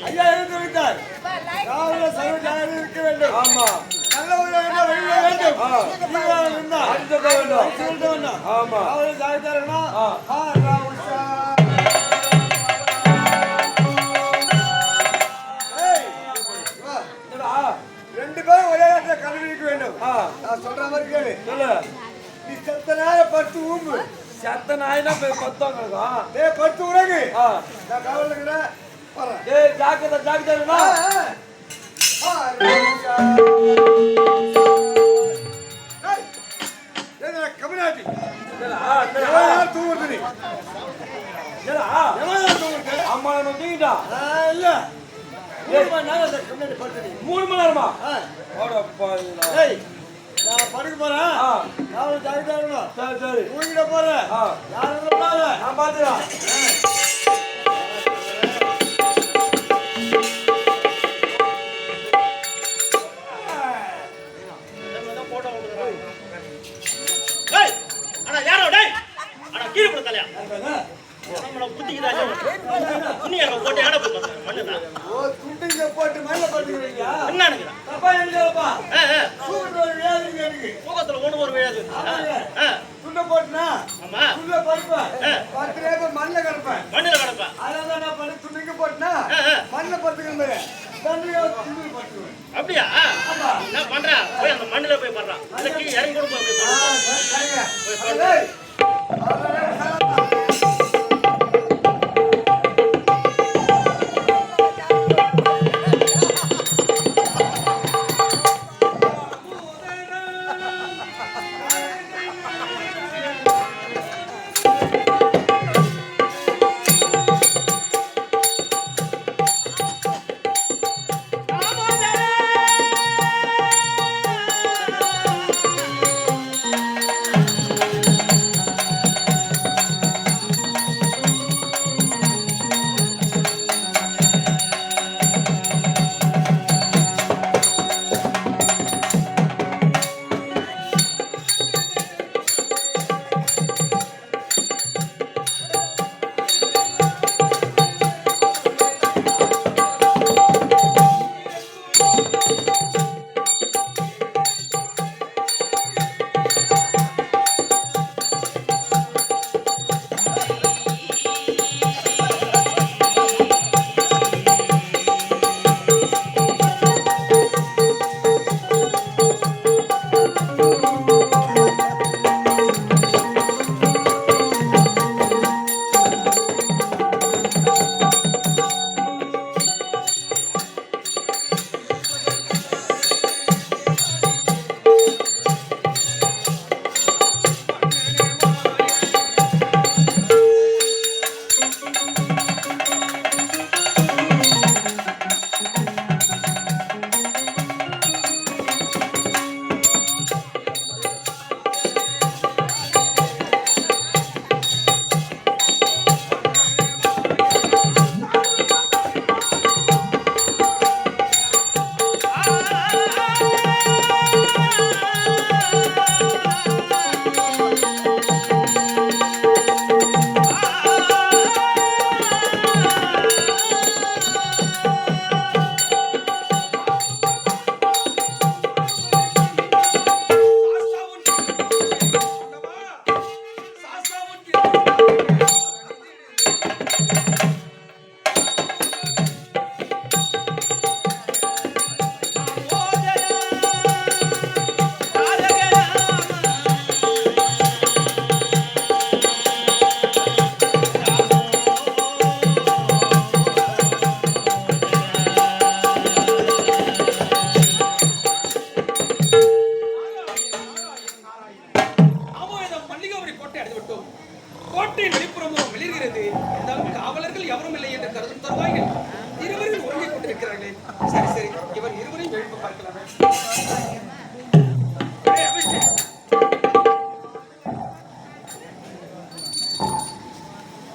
ஐயா இருந்து விட்டார். காவல சர்வஜாக இருக்க வேண்டும். ஆமா. நல்ல ஒரு வெளியிட வேண்டும். அடிக்க வேண்டும். ஆமா. காவல சாய்தாரனா உஷா. ரெண்டு பேரும் ஒரே இடத்துல கண்டுபிடிக்க வேண்டும். நான் சொல்ற மாதிரி கேளு. நீ செத்த நாய பத்து ஊம்பு. செத்த நாயினா போய் பத்தம் கிடக்கும். டேய் பத்து உறங்கு. நான் காவல்ல இருக்கிறேன். போறேன். டேய் ஜாக்கிரதையா. கம்யூனிட்டி. தூங்குறது நீ. அம்மா தூங்கிட்டா இல்ல 3 மணி நேரம் கம்யூனிட்டி படுத்து. 3 மணி நேரமா? நான் படுக்க போறேன். நான் ஜாகிரதா இருக்கணும். சரி தூங்கிட போறேன். யாரும் சொல்லாத. நான் பாத்துறேன். போட்டு மண்ண படுத்துக்கிறீங்க. துண்ட போட்டுனா துண்ட படுப்பேன். 10 ரூபாய் மண்ணில் கிடப்பேன். அதான் நான் பண்ணி துணிக்கு போட்டுனா மண்ணில் படுத்துக்கிறேன். அப்படியா? நான் பண்றேன். போய் அந்த மண்ணில போய் பண்றான். இறங்கி கூட போய்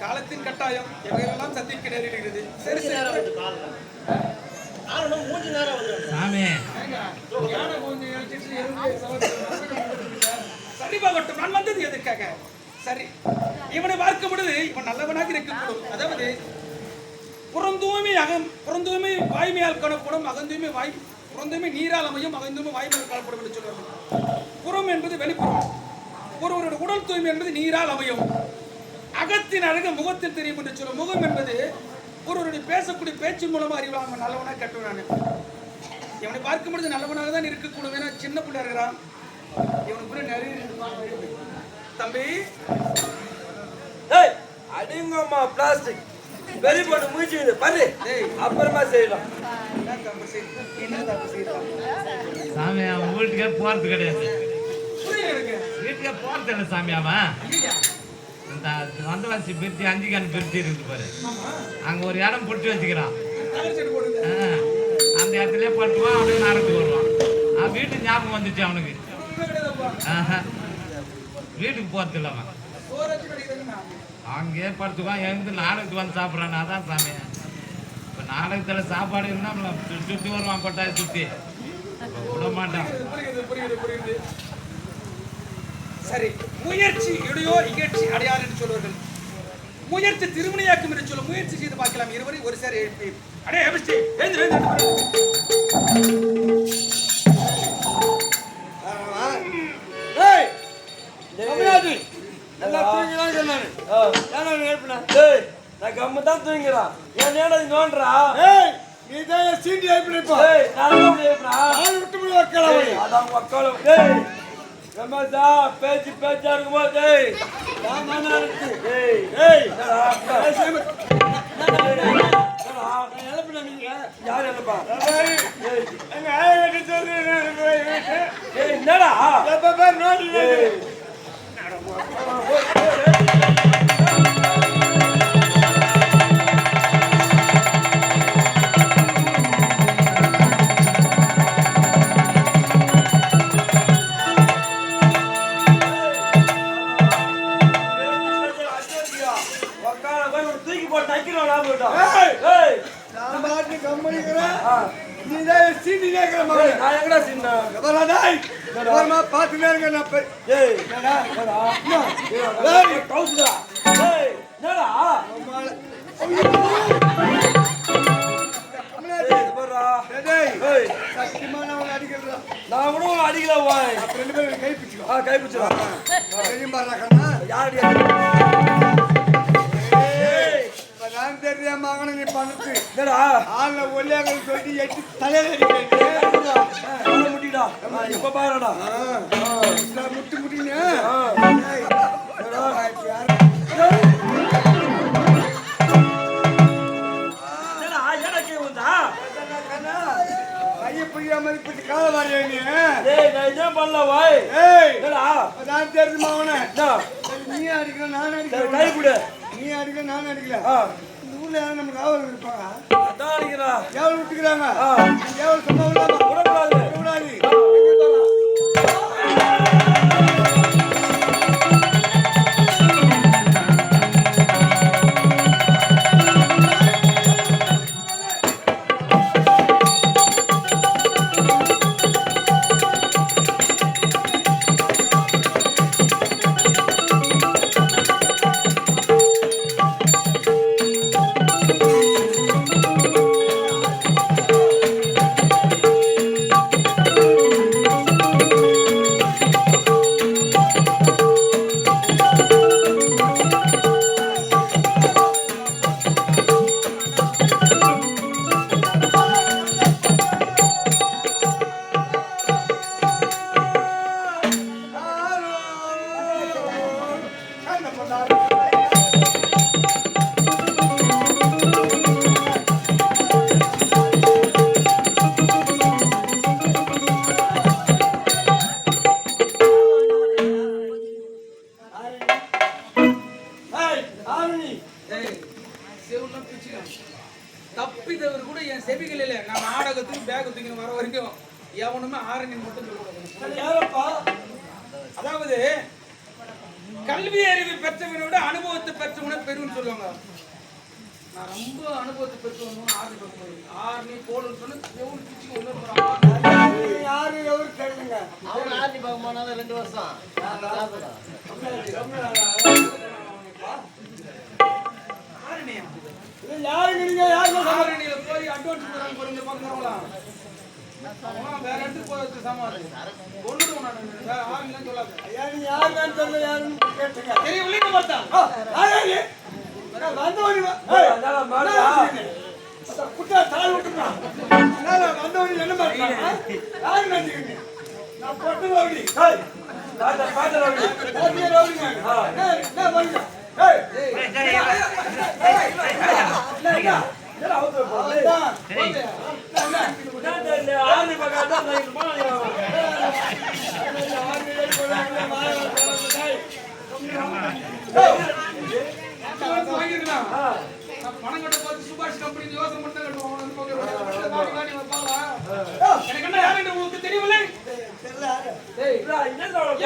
காலத்தின் கட்டாயம் எவையெல்லாம் சந்திக்க நேரிடுகிறது. சரி சரிபாகட்டும். நான் வந்தது எதற்காக? சரி, இவனை பார்க்கும் பொழுது இவன் நல்லவனாக இருக்கக்கூடும். அதாவது புறந்தூர் புறந்தூய்மை வாய்மையால் காணப்படும், அகந்தூய்மை புறந்தூய்மை நீரால் அமையும், அகந்தூய்மை வாய்மையால் காணப்படும் என்று சொல்வார்கள். புறம் என்பது வெளிப்புறம். ஒருவருடைய உடல் தூய்மை என்பது நீரால் அமையும். அகத்தின் அழகு முகத்தில் தெரியும் என்று சொல்லும். முகம் என்பது ஒருவருடைய பேசக்கூடிய பேச்சின் மூலமா அறிவாங்க நல்லவனா கெட்டவனானு. இவனை பார்க்கும் பொழுது நல்லவனாக தான் இருக்கக்கூடும். ஏன்னா சின்ன பிள்ளை இருக்கிறான். இவனுக்கு நிறைய தம்பி அடிங்கம்மா பிளாஸ்டிக் வெறி போட்டு முடிச்சு பண்ணு அப்புறமா செய்யலாம். சாமி அவன் வீட்டுக்கே போறது கிடையாது. வீட்டுக்கே போறது இல்லை சாமி. அவன் இந்த வந்தவாசி பிரித்தி 5 கண் பிரித்தி இருக்குது பாரு, அங்க ஒரு இடம் பிடிச்சி வச்சுக்கிறான். அந்த இடத்துல பட்டுவான், அப்படியே நடந்து வருவான். அவன் வீட்டுக்கு ஞாபகம் வந்துச்சு அவனுக்கு. வீட்டுக்கு போறது இல்லை அவன், அங்கேயே படுத்துக்குவான். எழுந்து நாடகத்துக்கு வந்து சாப்பிட்றான். அதான் சாமி. இப்போ நாடகத்தில் சாப்பாடு இருந்தால் சுற்றி வருவான், கொட்டாய் சுற்றி விட மாட்டான். சரி, முயற்சி இடையோர் இகழ்ச்சி அடையார் என்று சொல்வார்கள். முயற்சி திருமணியாக்கும் என்று சொல்லும். முயற்சி செய்து பார்க்கலாம். இருவரை ஒரு சேர எழுப்பி அடே எழுச்சி நான் கம்மு தான் தூங்கிறான். என் நேரம் நோன்றா நீ தான் சீண்டி எழுப்பினப்பா. அதான் மக்களும் ரமேஷா பேச்சு பேச்சா இருக்கும்போது யார் என்னப்பா என்னடா நான் கூட அடிக்கல கைப்பிடிச்சிடும் நான் தெரியாம நீ பண்ணுது ஆள்ல ஒல்லியாக சொல்லி எட்டு தலையில முட்டிடா இப்ப பாருடா முட்டி முட்டிங்க கைய புரியாம இப்படி கால வாரியா நான் தெரியுமா அவனை நீ அடிக்கல நான் அடிக்கல கை கொடு. நீ அடிக்கல நான் அடிக்கல. இந்த ஊர்ல யாரும் நமக்கு காவல் இருப்பாங்க. அதான் அடிக்கிறா எவ்வளவு விட்டுக்கிறாங்க. எவ்வளவு சொன்னா விடக்கூடாது. தப்பித்தவர் கூட என் செவிகள் இல்லை. நான் நாடகத்துக்கு பேக் தூக்கி வர வரைக்கும் எவனுமே ஆரணின்னு மட்டும் சொல்லக்கூடாது. அதாவது கல்வி அறிவு பெற்றவனை விட அனுபவத்தை பெற்றவனை பெருன்னு சொல்லுவாங்க. நான் ரொம்ப அனுபவத்தை பெற்றவனும் ஆரணி போலன்னு சொல்லி எவ்வளவு பிச்சு ஒண்ணு யாரு எவரு கேளுங்க. அவன் ஆர்டி பார்க்க போனாலும் 2 வருஷம் யாரு நீங்க யாரு போய் அட்வான்ஸ் கொடுக்குறாங்க பாரு இந்த பக்கம் வரலாம். அவன் வேற இடத்துக்கு போய் வச்சு சாமான் கொண்டுடுவோம் நான் ஆளுங்கன்னு சொல்லாது. ஐயா நீ யாருன்னு சொல்ல யாருன்னு கேட்டுங்க. தெரியவில்லை இந்த பார்த்தா வந்தவனி குட்டா தாள் விட்டுமா வந்தவனி என்ன மாட்டான் யாரு நினைச்சுக்கிங்க நான் பொட்டு ரவுடி பணம் கட்ட பார்த்து சுபாஷ் கம்பெனி யோசனை பண்ணி கட்டுவோம். எனக்கு என்ன யாரும் உங்களுக்கு தெரியவில்லை.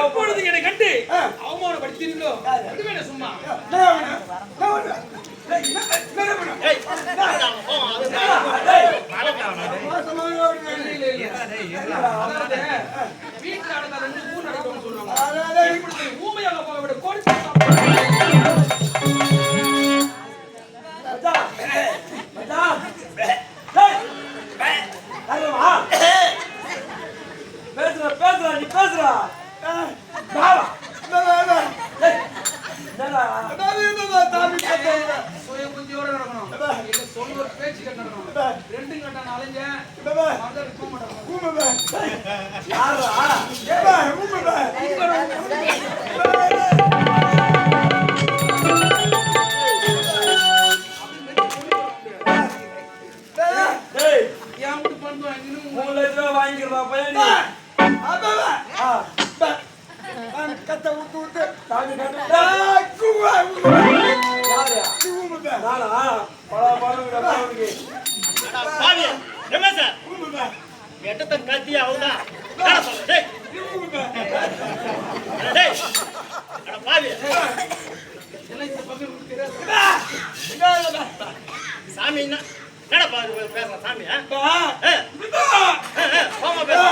எப்பொழுது என்னை கண்டு அவமானப்படுத்தீங்களோ அது வேணும் சும்மா. வீட்டுல நடந்த 2 ஊர் நடக்கும்னு சொல்லுவாங்க. ஊமையாக போக விட கோடி பேச்சு கட்டணும். 2 கட்ட நாலஞ்ச கத்த விட்டு விட்டு எட்டத்தன் கத்தி அவதான் சாமி என்ன பேசுற சாமி போமா பேச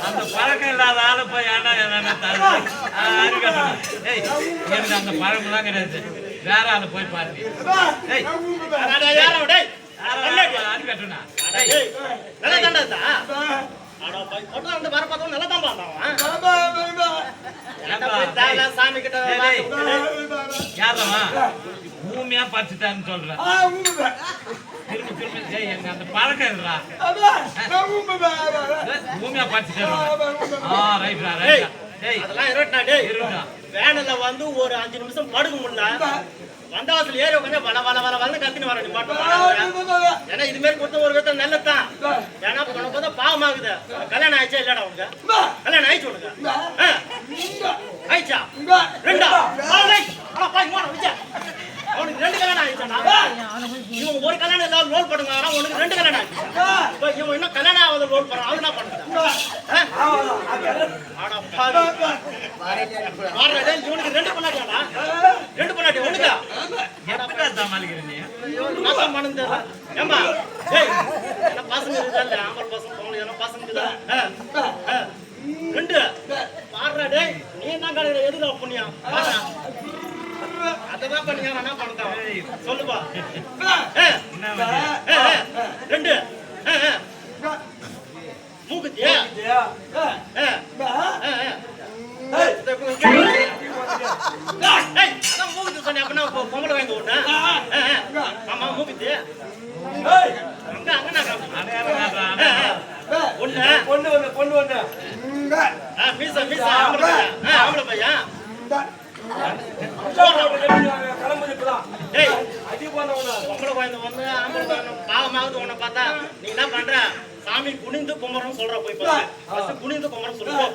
அந்த பழக்கம் இல்லாத ஆளு போய் ஏன்டா எனக்கு அந்த பழக்கம் தான் கிடையாது. வேற ஆளு போய் பாருங்க. கட்டுனா சாமி கிட்ட யாரமா பூமியா பறிச்சுட்டான்னு சொல்றேன். திரும்பி திரும்பி எங்க அந்த பழக்கம் இல்லா பூமியா பறிச்சுட்டேன். வேனல்ல வந்து ஒரு 5 நிமிஷம் படுக்க முடியல. வந்தவாசல் ஏறி உட்காந்து வள வள வள வளன்னு கத்தின்னு வர நிப்பாட்டு. ஏன்னா இது மாதிரி கொடுத்த ஒரு விதத்தை நல்லதான். ஏன்னா உனக்கு வந்து பாவமாகுது. கல்யாணம் ஆயிடுச்சா இல்லடா உனக்கு? கல்யாணம் ஆயிடுச்சு உனக்கு? ஆயிடுச்சா? 2 அவனுக்கு 2 கல்யாணம் ஆயிடுச்சா? இவன் ஒரு கல்யாணம் இல்லாத லோல் பண்ணுங்க. உனக்கு 2 கல்யாணம் ஆயிடுச்சு. இவன் இன்னும் கல்யாணம் ஆகாத லோல் பண்றான். அவன் என்ன பண்ணுறான்? இவனுக்கு 2 பொண்டாட்டியாடா? 2 பொண்டாட்டி உனக்கா? எப்படா சமாளிக்கிறீங்க? நான் பண்ணு தெரியல. ஏம்பா என்ன பசங்க இருக்குதா? ஆம்பளை பசங்க பொம்பளை எல்லாம் பசங்க இருக்குதா? 2 பாடுறா டேய். நீ என்ன கடையில எதுல புண்ணியம் பாடுறா. அததான் பண்ணீங்க. என்ன பண்ணதான் சொல்லுப்பா. 2 மூக்குத்தியா? அதான் மூக்குத்தி சொன்னேன். அப்படின்னா பொம்பளை வாங்கி விட்டா ஆமா மூக்குத்தி அங்க பொண்ணு மீச மீச ஆம்பளை பையன் பொம்பளை குழந்தை வந்து ஆம்பளை பாவமாகுது. உன்னை பார்த்தா நீ என்ன பண்ற? சாமி குனிந்து குமரன் சொல்ற போய் குனிந்து குமரன் சொல்லுவோம்.